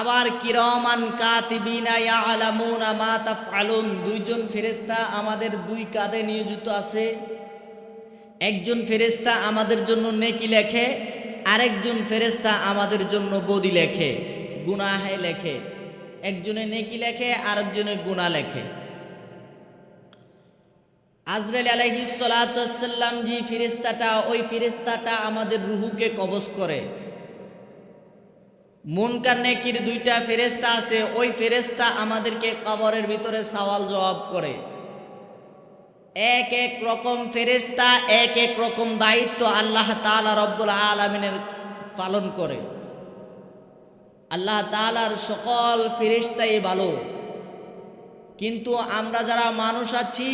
আবার কিরামান কাতিবিনা ইয়ালামুনা মা তাফআলুন, দুইজন ফেরেশতা আমাদের দুই কাঁধে নিয়োজিত আছে। একজন ফেরেশতা আমাদের জন্য নেকি লেখে, আরেকজন ফেরেশতা আমাদের জন্য বদি লেখে, গুনাহ লেখে। একজনে নেকি লেখে, আরেকজনে গুনাহ লেখে। আজরাইল আলাইহিস সালাতু ওয়াসসালাম যে ফেরেশতাটা, ওই ফেরেশতাটা আমাদের রূহকে কবজ করে। মুনকার নেকির দুইটা ফেরেশতা আছে, ওই ফেরেশতা আমাদেরকে কবরের ভিতরে সওয়াল জবাব করে। এক এক রকম ফেরেশতা, এক এক রকম দায়িত্ব আল্লাহ তাআলা রব্বুল আলামিনের পালন করে। আল্লাহ তাআলার সকল ফেরেশতাই ভালো, কিন্তু আমরা যারা মানুষ আছি,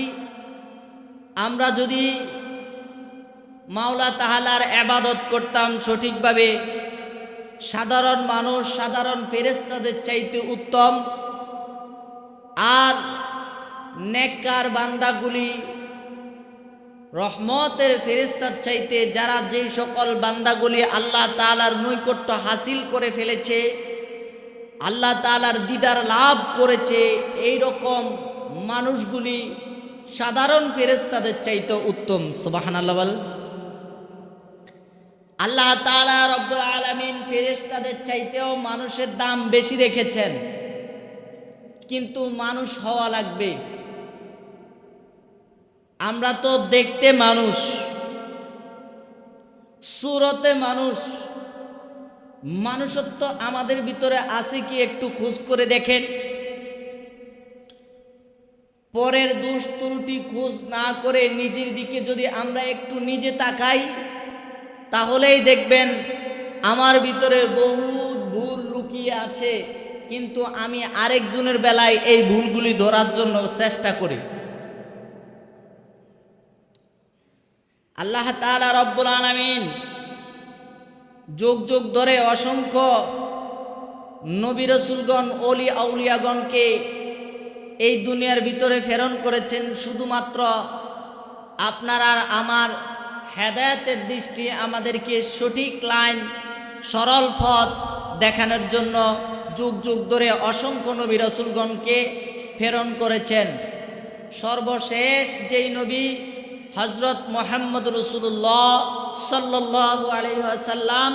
আমরা যদি মাওলা তাআলার ইবাদত করতাম সঠিকভাবে, সাধারণ মানুষ সাধারণ ফেরেশতাদের চাইতে উত্তম, আর নেককার বান্দাগুলি রহমতের ফেরেশতার চাইতে, যারা যেই সকল বান্দাগুলি আল্লাহ তাআলার নৈকট্য হাসিল করে ফেলেছে, আল্লাহ তাআলার দিদার লাভ করেছে, এই রকম মানুষগুলি সাধারণ ফেরেশতাদের চাইতে উত্তম। সুবহানাল্লাহ বল। আল্লাহ তাআলা রব্বুল আলামিন ফেরেশতাদের চাইতেও মানুষের দাম বেশি রেখেছেন, কিন্তু মানুষ হওয়া লাগবে। আমরা তো দেখতে মানুষ, সুরতে মানুষ, মানুষত্ব আমাদের ভিতরে আছে কি একটু খোঁজ করে দেখেন। পরের দোষ ত্রুটি খোঁজ না করে নিজের দিকে যদি আমরা একটু নিজে তাকাই, তাহলেই দেখবেন আমার ভিতরে বহুত ভুল লুকিয়ে আছে, কিন্তু আমি আরেকজনের বেলায় এই ভুলগুলি ধরার জন্য চেষ্টা করি। আল্লাহ তাআলা রব্বুল আলামিন যুগ যুগ ধরে অসংখ্য নবী রাসূলগণ, ওলি আউলিয়াগণকে এই দুনিয়ার ভিতরে প্রেরণ করেছেন শুধুমাত্র আপনার আর আমার হেদায়েতের দৃষ্টি, আমাদেরকে সঠিক লাইন, সরল পথ দেখানোর জন্য যুগ যুগ ধরে অসংখ্য নবী রাসূলগণকে প্রেরণ করেছেন। সর্বশেষ যেই নবী হযরত মুহাম্মদ রাসূলুল্লাহ সাল্লাল্লাহু আলাইহি ওয়াসাল্লাম,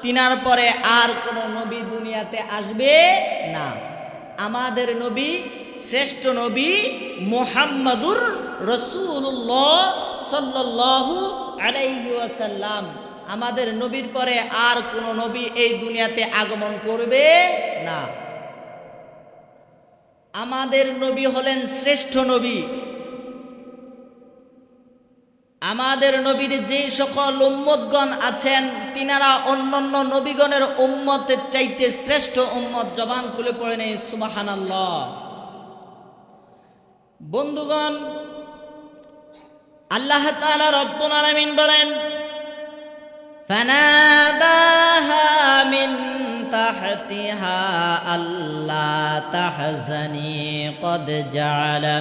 তিনার পরে আর কোন নবী দুনিয়াতে আসবে না। আমাদের নবী, শ্রেষ্ঠ নবী মুহাম্মদুর রাসূলুল্লাহ সাল্লাল্লাহু আলাইহি ওয়াসাল্লাম, আমাদের নবীর পরে আর কোন নবী এই দুনিয়াতে আগমন করবে না। আমাদের নবী হলেন শ্রেষ্ঠ নবী। আমাদের নবীর যে সকল উম্মতগণ আছেন, তিনারা অন্যান্য নবীগণের উম্মতের চাইতে শ্রেষ্ঠ উম্মত। জবান খুলে পড়ে নেই সুবহানাল্লাহ। বন্ধুগণ, আল্লাহ তাআলা রব্বুল আলামিন বলেন, ফানাদাহা মিন তাহতিহা আল্লা তাহজানি কদ জাআলা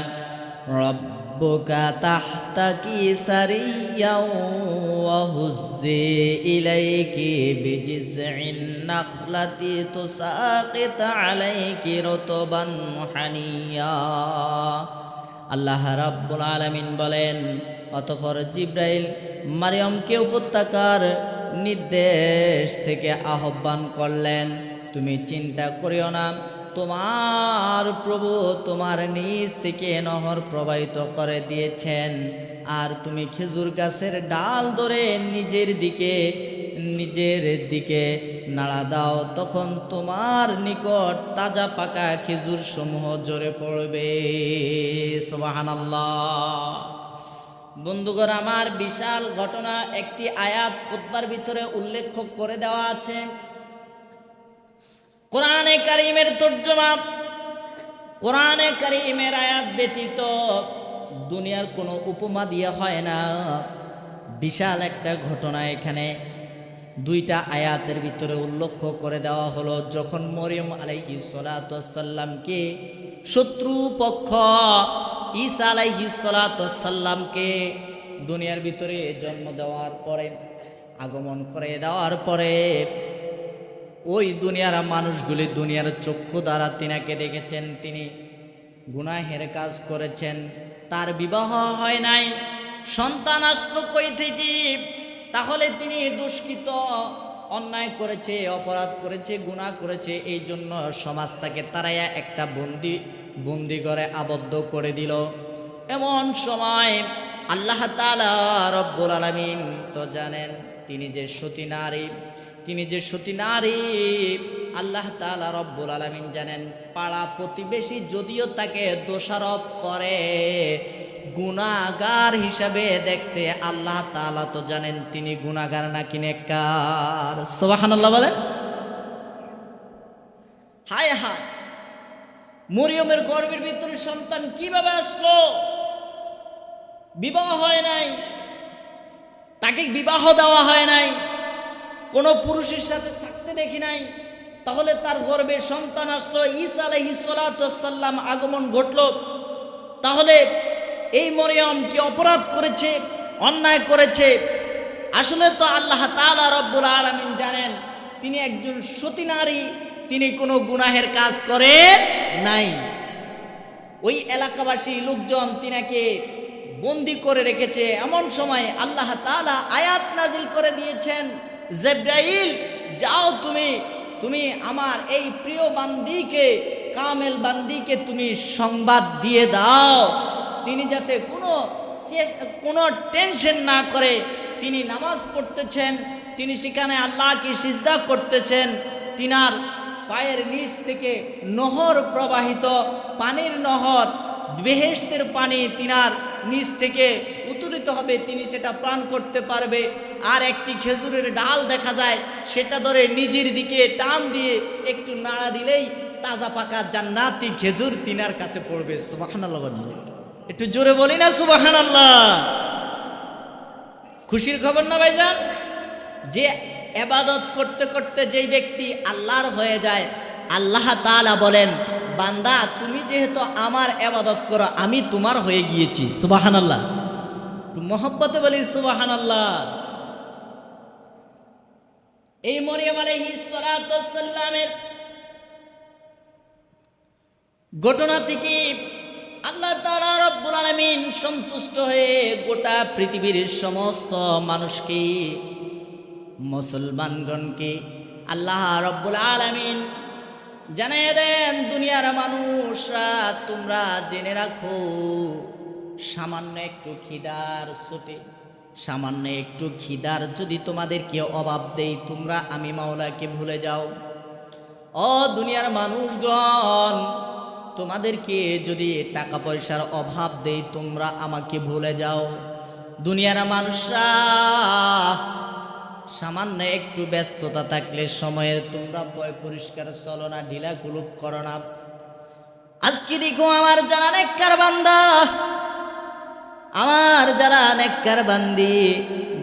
রাব্বুকা তাহতাকি সারিয়াও ওয়া হুজ্জি ইলাইকি বিজিসইন নাখলাতি তুসাকিত আলাইকি রতবান হানিয়া। আল্লাহ রাব্বুল আলামিন বলেন, অতঃপর জিবরাইল মারিয়ামকে উপত্যকার নির্দেশ থেকে আহ্বান করলেন, তুমি চিন্তা করিও না, তোমার প্রভু তোমার নিজ থেকে নহর প্রবাহিত করে দিয়েছেন, আর তুমি খেজুর গাছের ডাল ধরে নিজের দিকে নাড়া দাও, তখন তোমার নিকট তাজা পাকা খেজুর সমূহ ঝরে পড়বে। সুবহানাল্লাহ। বন্ধুগণ, আমার বিশাল ঘটনা একটি আয়াত খুতবার ভিতরে উল্লেখ করে দেওয়া আছে। কোরআনে কারীমের তর্জমা, কোরআনে কারীমের আয়াত ব্যতীত দুনিয়ার কোনো উপমা দিয়ে হয় না। বিশাল একটা ঘটনা এখানে দুইটা আয়াতের ভিতরে উল্লেখ করে দেওয়া হলো। যখন মরিয়ম আলাইহিস সালাতু ওয়াস সালামকে শত্রুপক্ষ ঈসা আলাইহিস সালাতু ওয়াস সালামকে দুনিয়ার ভিতরে জন্ম দেওয়ার পরে, আগমন করে দেওয়ার পরে ওই দুনিয়ার মানুষগুলি দুনিয়ার চক্ষু দ্বারা তিনাকে দেখেছেন, তিনি গুনাহের কাজ করেছেন, তার বিবাহ হয় নাই, সন্তান আসলো কই থেকে? তাহলে তিনি দুষ্কৃত, অন্যায় করেছে, অপরাধ করেছে, গুনাহ করেছে, এই জন্য সমাজ তাকে তারাইয়া একটা বন্দি করে আবদ্ধ করে দিল। এমন সময় আল্লাহ তাআলা রব্বুল আলামিন তো জানেন তিনি যে সতী নারী, আল্লাহ তাআলা রব্বুল আলামিন জানেন। পাড়া প্রতিবেশী যদিও তাকে দোষারোপ করে, গুনাহগার হিসাবে দেখছে, আল্লাহ তাআলা তো জানেন তিনি গুনাহগার নাকি নেককার। সুবহানাল্লাহ বলেন। হায় হায়, মরিয়মের গর্ভের ভিতরে সন্তান কিভাবে আসলো? বিবাহ হয় নাই, তাকে বিবাহ দেওয়া হয় নাই, কোনো পুরুষের সাথে থাকতে দেখি নাই, তাহলে তার গর্ভে সন্তান আসলো, ঈসা আলাইহিস সালাতু ওয়াস সালাম আগমন ঘটলো। তাহলে এই মরিয়ম কি অপরাধ করেছে, অন্যায় করেছে? আসলে তো আল্লাহ তাআলা রব্বুল আলামিন জানেন তিনি একজন সতী নারী, তিনি কোনো গুনাহের কাজ করে নাই। ওই এলাকাবাসী লোকজন তিনাকে বন্দি করে রেখেছে। এমন সময় আল্লাহ তাআলা আয়াত নাজিল করে দিয়েছেন, জিবরাইল যাও, তুমি আমার এই প্রিয় বান্দিকে, কামেল বান্দিকে তুমি সংবাদ দিয়ে দাও, তিনি যাতে কোনো টেনশন না করে, তিনি নামাজ পড়তেছেন, তিনি সেখানে আল্লাহকে সিজদা করতেছেন, তিনার পায়ের নিচ থেকে নহর প্রবাহিত, পানির নহর, বেহেশতের পানি তিনার নিচ থেকে উত্তোলিত হবে, তিনি সেটা পান করতে পারবে। আর একটি খেজুরের ডাল দেখা যায়, সেটা ধরে নিজের দিকে টান দিয়ে একটু নাড়া দিলেই তাজা পাকা জান্নাতি খেজুর তিনার কাছে পড়বে। সুবহানাল্লাহ, একটু জোরে বলি না সুবহানাল্লাহ। খুশির খবর না ভাইজান? যে ইবাদত করতে করতে যেই ব্যক্তি আল্লাহর হয়ে যায়, আল্লাহ তাআলা বলেন, বান্দা তুমি যেহেতু আমার ইবাদত করো, আমি তোমার হয়ে গিয়েছি। সুবহানাল্লাহ, মহব্বতে বলি সুবহানাল্লাহ। এই মরিয়ম আলাইহিস সালাতু ওয়াস সালামের ঘটনা থেকে আল্লাহ তাআলা রব্বুল আলামিন সন্তুষ্ট হয়ে গোটা পৃথিবীর সমস্ত মানুষকে, মুসলমানগণকে আল্লাহ রব্বুল আলামিন জানিয়ে দেন, দুনিয়ার মানুষরা তোমরা জেনে রাখো, সামান্য একটু খিদার ছোটে, সামান্য একটু খিদার যদি তোমাদেরকে অভাব দেই, তোমরা আমি মাওলাকে ভুলে যাও। ও দুনিয়ার মানুষগণ, তোমাদেরকে যদি টাকা পয়সার অভাব দেই, তোমরা আমাকে ভুলে যাও। দুনিয়ার মানুষরা সামান্য একটু ব্যস্ততা থাকলে সময়ের তোমরা পয় পরিষ্কার চলো না, ঢিলা কুলুপ করো না। আজকে দেখো আমার যারা নেককার বান্দা, আমার যারা নেককার বান্দি,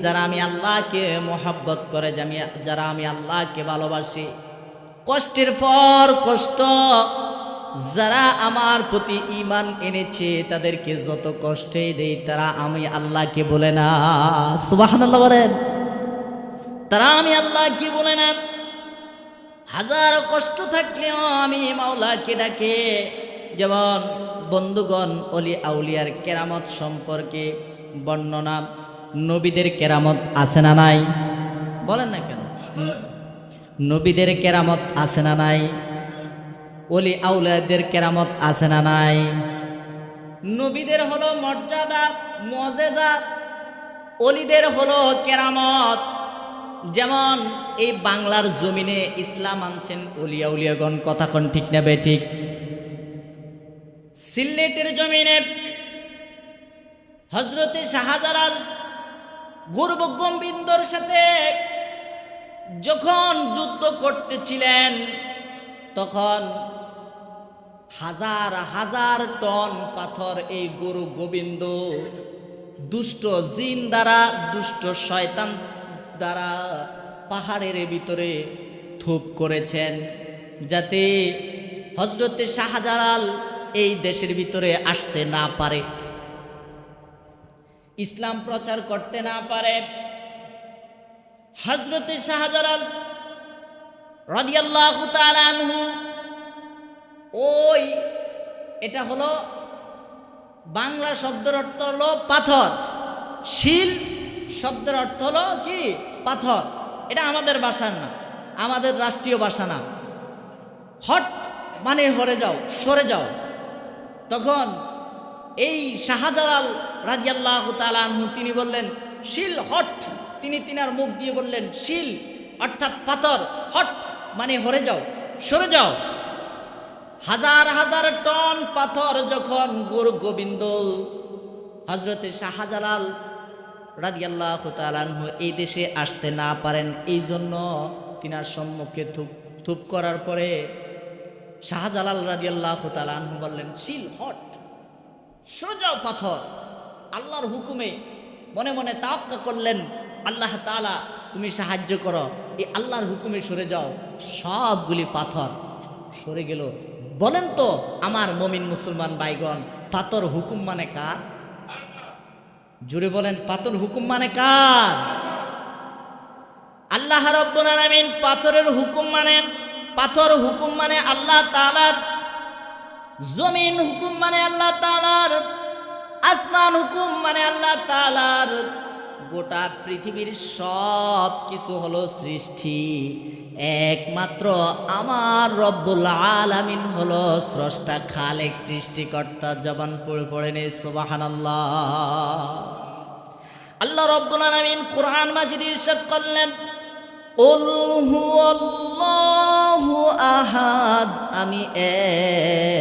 যারা আমি আল্লাহকে মোহাব্বত করে, যারা আমি আল্লাহকে ভালোবাসি, কষ্টের পর কষ্ট যারা আমার প্রতি ঈমান এনেছে, তাদেরকে যত কষ্টই দেই, তারা আমি আল্লাহকে বলে না। সুবহানাল্লাহ বলেন। তারা আমি আল্লাহকে বলে না। হাজার কষ্ট থাকলেও আমি মাওলাকে ডাকে। যেমন বন্ধুগণ, অলি আউলিয়ার কেরামত সম্পর্কে বর্ণনা, নবীদের কেরামত আছে না নাই? বলেন না কেন? নবীদের কেরামত আছে না নাই? অলি আউলিয়াদের কেরামত আছে না নাই? নবীদের হলো মর্যাদা, মুজিজা, অলিদের হলো কেরামত। যেমন এই বাংলার জমিনে ইসলাম আনছেন অলি আউলিয়াগণ, কথা কোন ঠিক না বে ঠিক? সিলেটের জমিনে হযরতে শাহজালাল গুরু গোবিন্দর সাথে যখন যুদ্ধ করতেছিলেন, তখন হাজার হাজার টন পাথর এই গুরু গোবিন্দ দুষ্ট জিন দ্বারা, দুষ্ট শয়তান দ্বারা পাহাড়ের ভিতরে থুপ করেছেন, যাতে হযরতে শাহজালাল এই দেশের ভিতরে আসতে না পারে, ইসলাম প্রচার করতে না পারে। হযরতে শাহজালাল রাদিয়াল্লাহু তাআলা আনহু, ওই এটা হলো বাংলা শব্দের অর্থ হলো পাথর, শিল শব্দের অর্থ হলো কি পাথর। এটা আমাদের ভাষার না, আমাদের রাষ্ট্রীয় ভাষা না। হট মানে হরে যাও, সরে যাও। তখন এই শাহজালাল রাদিয়াল্লাহু তাআলা আনহু তিনি বললেন শিল হট, তিনি তিনার মুখ দিয়ে বললেন শিল অর্থাৎ পাথর, হট মানে হরে যাও, সরে যাও। হাজার হাজার টন পাথর যখন গুরু গোবিন্দ হযরতে শাহজালাল রাদিয়াল্লাহু তাআলা আনহু এই দেশে আসতে না পারেন, এই জন্য তিনার সম্মুখে থুপ করার পরে শাহজালাল রাদিয়াল্লাহু তাআলা আনহু বললেন শিল হট, সরে যাও পাথর। আল্লাহর হুকুমে মনে মনে তাওয়াক্কা করলেন, আল্লাহ তাআলা তুমি সাহায্য করো, এই আল্লাহর হুকুমে সরে যাও। সবগুলি পাথর সরে গেল। বলেন তো আমার মুমিন মুসলমান ভাইগণ, পাথর হুকুম মানে কার? জোরে বলেন, পাথর হুকুম মানে কার? আল্লাহ রাব্বুল আলামিন পাথরের হুকুম মানেন। পাথর হুকুম মানে আল্লাহ তাআলার, জমিন হুকুম মানে আল্লাহ তাআলার, আসমান হুকুম মানে আল্লাহ তাআলার। গোটা পৃথিবীর সব কিছু হলো সৃষ্টি, একমাত্র আমার রব্বুল আলামিন হলো স্রষ্টা, খালেক, সৃষ্টিকর্তা। জবান পড়ে পড়ে নে সুবহানাল্লাহ। আল্লাহ রব্বুল আলামিন কুরআন মাজিদে ইরশাদ করলেন কুল হুয়াল্লাহু আহাদ, আমি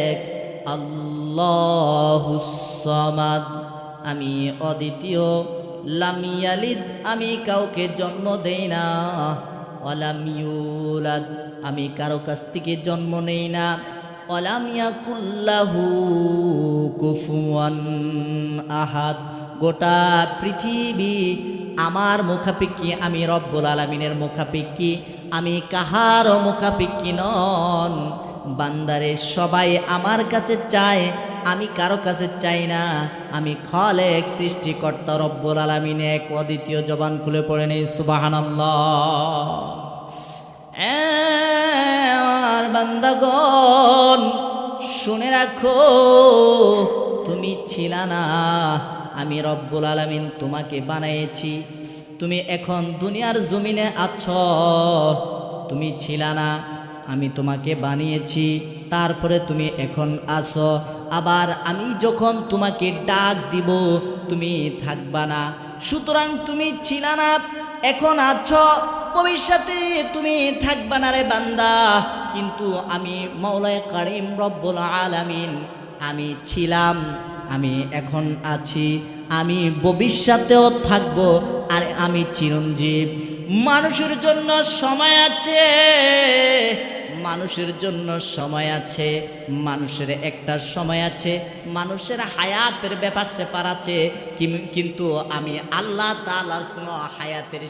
এক, আল্লাহুস সামাদ, আমি অদ্বিতীয়, লাম ইয়ালিদ, আমি কাউকে জন্ম দেই না, ওয়ালাম ইউলাদ, আমি কারো কাছ থেকে জন্ম নেই না, ওয়ালাম ইয়াকুল লাহু কুফুয়ান আহাদ। গোটা পৃথিবী আমার মুখাপেক্ষী, আমি রব্বুল আলামিনের মুখাপেক্ষী, আমি কাহারও মুখাপেক্ষী নন। বান্দারে সবাই আমার কাছে চায়, আমি কারো কাছে চাই না। আমি খালেক, সৃষ্টিকর্তা রব্বুল আলামিন এক, অদ্বিতীয়। জবান খুলে পড়ে নেই সুবহানাল্লাহ। আমার বান্দাগণ শুনে রাখো, তুমি ছিলা না, আমি রব্বুল আলামিন তোমাকে বানিয়েছি। তুমি এখন দুনিয়ার জমিনে আছো, তুমি ছিলা না, আমি তোমাকে বানিয়েছি, তারপরে তুমি এখন আসো। আবার আমি যখন তোমাকে ডাক দিব তুমি থাকবা না। সুতরাং তুমি ছিলা না, এখন আছো, ভবিষ্যতে তুমি থাকবা না রে বান্দা। কিন্তু আমি মাওলায়ে কারীম রব্বুল আলামিন, আমি ছিলাম, আমি এখন আছি, আমি ভবিষ্যতেও থাকবো, আর আমি চিরঞ্জীব। মানুষের জন্য সময় আছে, মানুষের জন্য সময় আছে, মানুষের একটা সময় আছে, মানুষের হায়াতের ব্যাপার স্যাপার আছে, কিন্তু আমি আল্লাহ তাআলার কোনো হায়াতের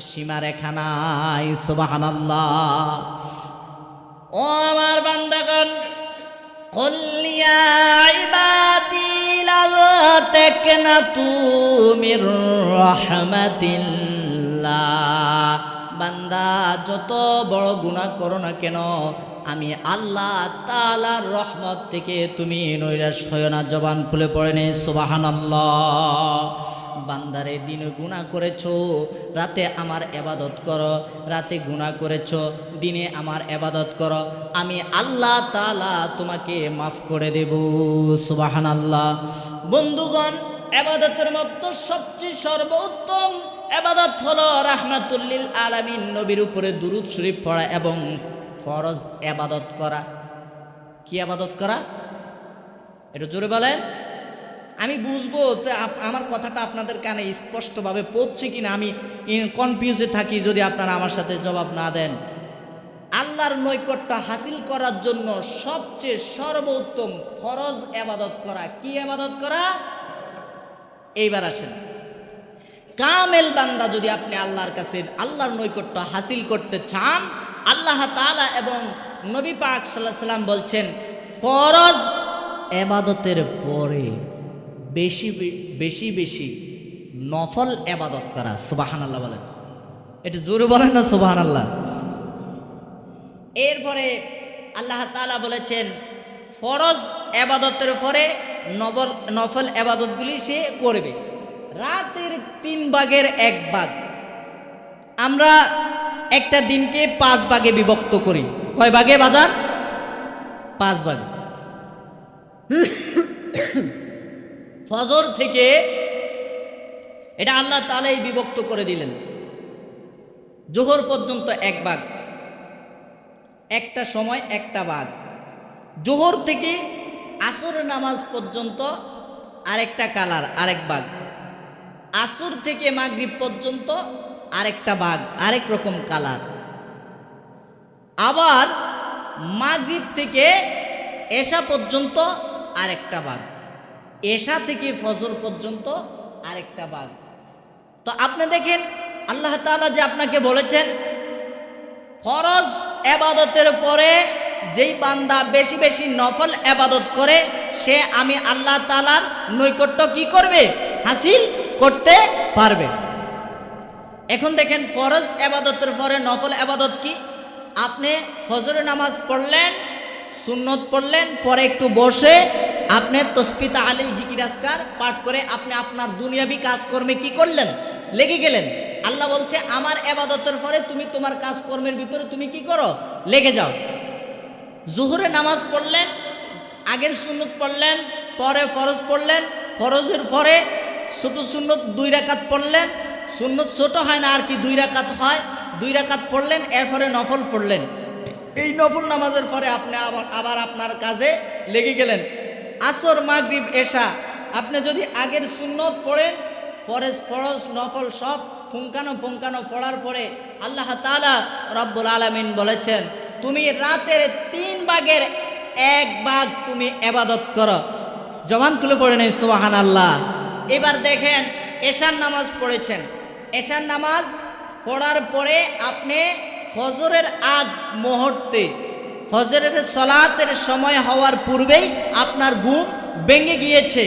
সীমারেখা নাই। সুবহানাল্লাহ। ও আমার বান্দাগণ, কুল ইয়া ইবাদি লা তাকনাতু মির রাহমাতিল্লাহ। বান্দা যত বড় গুনাহ করো না কেন, আমি আল্লাহ তাআলার রহমত থেকে তুমি নৈরাশ হয়ো না। জবান খুলে পড়ে নে সুবহানাল্লাহ। বান্দারে দিনে গুনাহ করেছো, রাতে আমার ইবাদত করো, রাতে গুনাহ করেছো, দিনে আমার ইবাদত করো, আমি আল্লাহ তাআলা তোমাকে মাফ করে দেব। সুবহানাল্লাহ। বন্ধুগণ, ইবাদতের মধ্যে সবচেয়ে সর্বোত্তম ইবাদত হলো রাহমাতুল লিল আলামিন, নবীর উপরে দুরূদ শরীফ পড়া এবং ফরজ ইবাদত করা। কি ইবাদত করা? একটু জোরে বলেন, আমি বুঝবো তো আমার কথাটা আপনাদের কানে স্পষ্টভাবে পৌঁছছে কিনা। আমি কনফিউজে থাকি যদি আপনারা আমার সাথে জবাব না দেন। আল্লাহর নৈকট্য হাসিল করার জন্য সবচেয়ে সর্বোত্তম ফরজ ইবাদত করা। কি ইবাদত করা? এইবার আসেন, কামেল বান্দা যদি আপনি আল্লাহর কাছে আল্লাহর নৈকট্য হাসিল করতে চান, আল্লাহ তাআলা এবং নবী পাক সাল্লাল্লাহু আলাইহি সাল্লাম বলছেন ফরজ ইবাদতের পরে বেশি বেশি বেশি নফল ইবাদত করা। সুবহানাল্লাহ বলেন, এটা জোরে বলেন না সুবহানাল্লাহ। এরপরে আল্লাহ তাআলা বলেছেন ফরজ এবাদতের পরে নফল এবাদতগুলি সে করবে। রাতের 3 ভাগের 1 ভাগ, আমরা একটা দিনকে 5 ভাগে বিভক্ত করি। কয় ভাগে বাজার? 5 ভাগে। ফজর থেকে এটা আল্লাহ তাআলাই বিভক্ত করে দিলেন। জোহর পর্যন্ত 1 ভাগ, একটা সময় একটা ভাগ। জোহর থেকে আসর নামাজ পর্যন্ত আরেকটা কালার, আরেক ভাগ। আসর থেকে মাগরিব পর্যন্ত আরেকটা ভাগ, আরেক রকম কালার। আবার মাগরিব থেকে এশা পর্যন্ত আরেকটা ভাগ, এশা থেকে ফজর পর্যন্ত আরেকটা ভাগ। তো আপনি দেখেন আল্লাহ তাআলা যে আপনাকে বলেছেন ফরজ এবাদতের পরে যেই বান্দা বেশি বেশি নফল এবাদত করে সে আমি আল্লাহ তাআলার নৈকট্য কি করবে? হাসিল করতে পারবে। এখন দেখেন ফরজ এবাদতের পরে নফল এবাদত কি? আপনি ফজরের নামাজ পড়লেন, সুন্নত পড়লেন, পরে একটু বসে আপনি তাসবিহ তাহলিল জিকির আজকার পাঠ করে আপনি আপনার দুনিয়াবি কাজকর্মে কি করলেন? লেগে গেলেন। আল্লাহ বলছে আমার এবাদতের পরে তুমি তোমার কাজকর্মের ভিতরে তুমি কি করো? লেগে যাও। জোহরে নামাজ পড়লেন, আগের সুন্নত পড়লেন, পরে ফরজ পড়লেন, ফরজের পরে ছোট সুন্নত 2 রাকাত পড়লেন, সুন্নত ছোট হয় না আর কি 2 রাকাত হয়, 2 রাকাত পড়লেন, এরপরে নফল পড়লেন। এই নফল নামাজের পরে আপনি আবার আপনার কাজে লেগে গেলেন। আসর মাগরিব এশা আপনি যদি আগের সুন্নত পড়েন, ফরজ নফল সব পুঙ্খানো পড়ার পরে আল্লাহ তাআলা রব্বুল আলামিন বলেছেন তুমি রাতের 3 ভাগের 1 ভাগ তুমি ইবাদত করো। জবান খুলে পড়ে নেই সুবহানাল্লাহ। এবার দেখেন এশার নামাজ পড়েছেন, এশার নামাজ পড়ার পরে আপনি ফজরের আগ মুহূর্তে ফজরের সালাতের সময় হওয়ার পূর্বেই আপনার ঘুম ভেঙে গিয়েছে।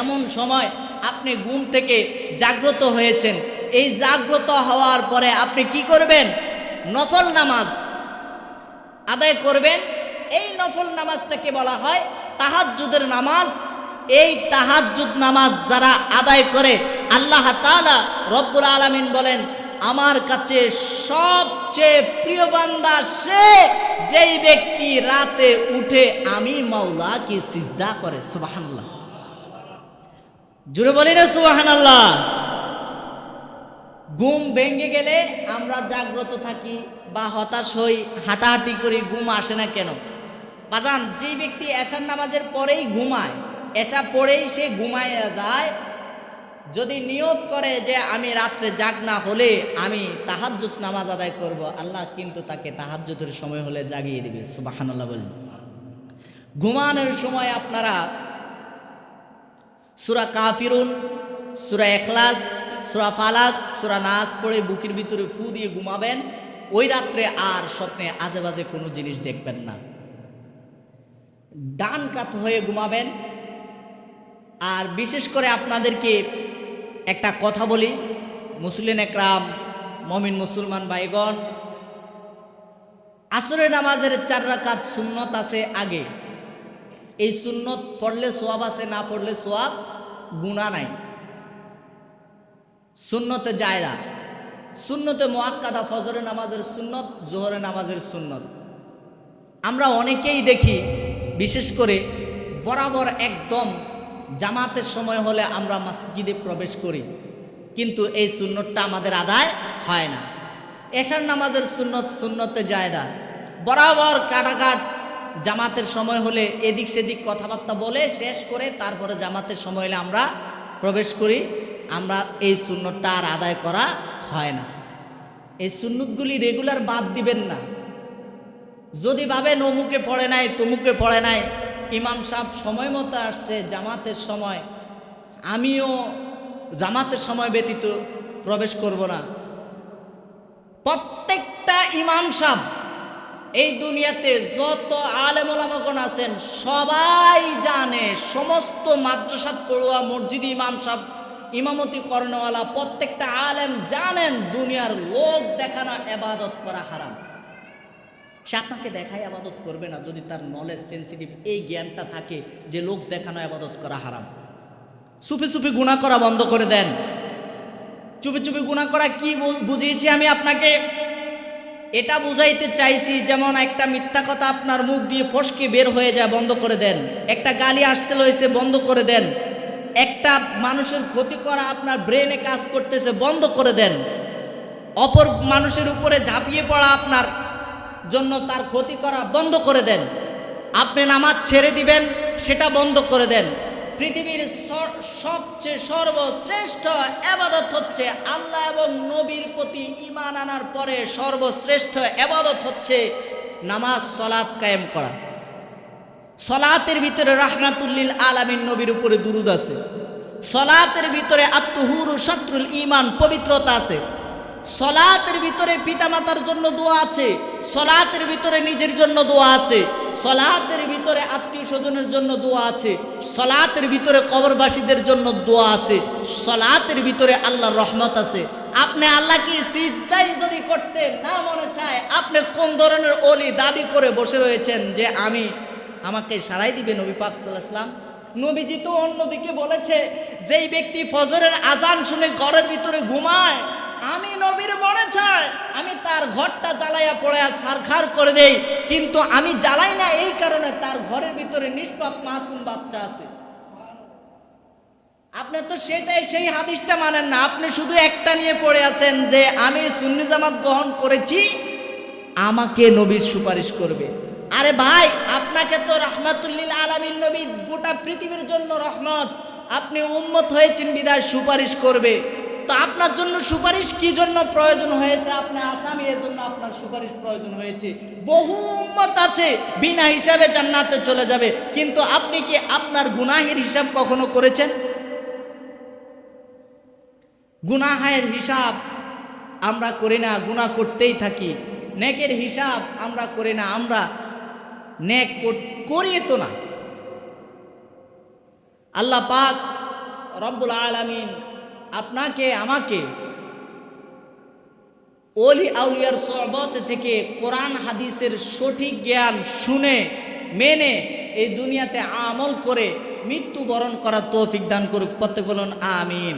এমন সময় আপনি ঘুম থেকে জাগ্রত হয়েছেন। এই জাগ্রত হওয়ার পরে আপনি কি করবেন? নফল নামাজ আদায় করবেন। এই নফল নামাজটাকে বলা হয় তাহাজ্জুদের নামাজ। এই তাহাজ্জুদ নামাজ যারা আদায় করে আল্লাহ তাআলা রব্বুল আলামিন বলেন আমার কাছে সবচেয়ে প্রিয় বান্দা সে যেই ব্যক্তি রাতে উঠে আমি মাওলাকে সিজদা করে। সুবহানাল্লাহ, জোরে বলি না সুবহানাল্লাহ। ঘুম ভেঙে গেলে আমরা জাগ্রত থাকি বা হতাশ হই, হাঁটাহাঁটি করি, ঘুম আসে না কেন? বাজান, যে ব্যক্তি এশার নামাজের পরেই ঘুমায়, এশা পড়েই সে ঘুমায় যায়, যদি নিয়ত করে যে আমি রাত্রে জাগ না হলে আমি তাহাজ্জুদ নামাজ আদায় করব, আল্লাহ কিন্তু তাকে তাহাজ্জুদের সময় হলে জাগিয়ে দিবে। সুবহানাল্লাহ বলেন। ঘুমানোর সময় আপনারা সূরা কাফিরুন, সূরা ইখলাস, সূরা ফালাক, সূরা নাস পড়ে বুকের ভিতরে ফু দিয়ে ঘুমাবেন। ওই রাত্রে আর স্বপ্নে আজেবাজে কোনো জিনিস দেখবেন না। ডান কাত হয়ে ঘুমাবেন। আর বিশেষ করে আপনাদেরকে একটা কথা বলি, মুসলিম একরাম, মমিন মুসলমান ভাইগণ, আসরের নামাজের 4 রাকাত সুন্নত আছে আগে। এই সুন্নত পড়লে সোয়াব আছে, না পড়লে সোয়াব, গুনাহ নাই। সুন্নতে জায়রা, সুন্নতে মুআক্কাদা, ফজরের নামাজের সুন্নত, জোহরের নামাজের সুন্নত। আমরা অনেকেই দেখি বিশেষ করে বরাবর একদম জামাতের সময় হলে আমরা মসজিদে প্রবেশ করি, কিন্তু এই সুন্নতটা আমাদের আদায় হয় না। এশার নামাজের সুন্নত, সুন্নতে জায়দা, বরাবর কাটাকাট জামাতের সময় হলে এদিক সেদিক কথাবার্তা বলে শেষ করে তারপরে জামাতের সময় হলে আমরা প্রবেশ করি। আমরা এই সুন্নতটা আর আদায় করা হয় না। এই সুন্নতগুলি রেগুলার বাদ দিবেন না। যদি ভাবেন অমুকে পড়ে নাই, তমুকে পড়ে নাই, ইমাম সাহেব সময় মতো আসছে জামাতের সময়, আমিও জামাতের সময় ব্যতীত প্রবেশ করব না। প্রত্যেকটা ইমাম সাহেব এই দুনিয়াতে যত আলেম ওলামাগণ আছেন সবাই জানে, সমস্ত মাদ্রাসাত পড়ুয়া, মসজিদি ইমাম সাহেব, ইমামতি কর্ণওয়ালা প্রত্যেকটা আলেম জানেন দুনিয়ার লোক দেখানো ইবাদত করা হারাম। সে আপনাকে দেখায় আবাদত করবে না যদি তার নলেজ সেন্সিটিভ এই জ্ঞানটা থাকে যে লোক দেখানো আবাদত করা হারাম। চুপি চুপি গুনাহ করা বন্ধ করে দেন। চুপি চুপি গুনাহ করা কি বুঝিয়েছি আমি আপনাকে? এটা বুঝাইতে চাইছি যেমন একটা মিথ্যা কথা আপনার মুখ দিয়ে ফসকে বের হয়ে যায়, বন্ধ করে দেন। একটা গালি আসতে লইছে, বন্ধ করে দেন। একটা মানুষের ক্ষতি করা আপনার ব্রেনে কাজ করতেছে, বন্ধ করে দেন। অপর মানুষের উপরে ঝাঁপিয়ে পড়া আপনার জন্য তার ক্ষতি করা বন্ধ করে দেন। আপনি নামাজ ছেড়ে দিবেন, সেটা বন্ধ করে দেন। পৃথিবীর সবচেয়ে সর্বশ্রেষ্ঠ ইবাদত হচ্ছে আল্লাহ এবং নবীর প্রতি ঈমান আনার পরে সর্বশ্রেষ্ঠ ইবাদত হচ্ছে নামাজ, সালাত কায়েম করা। সালাতের ভিতরে রাহমাতুল আলামিন নবীর উপরে দুরূদ আছে। সালাতের ভিতরে আত-তুহুরু শাত্রুল ঈমান, পবিত্রতা আছে। সালাতের ভিতরে পিতামাতার জন্য দোয়া আছে। সালাতের ভিতরে নিজের জন্য দোয়া আছে। সালাতের ভিতরে আত্মীয় স্বজনের জন্য দোয়া আছে। সালাতের ভিতরে কবরবাসীদের জন্য দোয়া আছে। সালাতের ভিতরে আল্লাহর রহমত আছে। আপনি আল্লাহকে সিজদাই যদি করতে না মনে চায়, আপনি কোন ধরনের ওলি দাবি করে বসে রয়েছেন যে আমাকে সারাই দিবে নবী পাক সাল্লাল্লাহু আলাইহি ওয়াসাল্লাম? নবীজি তো অন্যদিকে বলেছে, যেই ব্যক্তি ফজরের আজান শুনে ঘরের ভিতরে ঘুমায়, আমি নবীর মনে চায় আমি তার ঘরটা জ্বালাইয়া পড়াইয়া ছারখার করে দেই, কিন্তু আমি জ্বালাই না এই কারণে তার ঘরের ভিতরে নিষ্পাপ মাসুম বাচ্চা আছে। আপনি তো সেই হাদিসটা মানেন না। আপনি শুধু একটা নিয়ে পড়ে আছেন যে আমি সুন্নি জামাত গ্রহণ করেছি, আমাকে নবী সুপারিশ করবে। আরে ভাই, আপনাকে তো রাহমাতুল আলামিন নবী গোটা পৃথিবীর জন্য রহমত। আপনি উম্মত হয়েছেন বিদায় সুপারিশ করবে। তো আপনার জন্য সুপারিশ কি জন্য প্রয়োজন হয়েছে? আপনি আসামি, এর জন্য আপনার সুপারিশ প্রয়োজন হয়েছে। বহু উম্মত আছে বিনা হিসাবে জান্নাতে চলে যাবে, কিন্তু আপনি কি আপনার গুনাহের হিসাব কখনো করেছেন? গুনাহের হিসাব আমরা করি না, গুনাহ করতেই থাকি। নেকের হিসাব আমরা করি না, আমরা নেক করি তো না। আল্লাহ পাক রব্বুল আলামিন আপনাকে আমাকে ওলি আউলিয়ার সোহবত থেকে কোরআন হাদিসের সঠিক জ্ঞান শুনে মেনে এই দুনিয়াতে আমল করে মৃত্যুবরণ করার তৌফিক দান করুক। প্রত্যেক বলুন আমিন।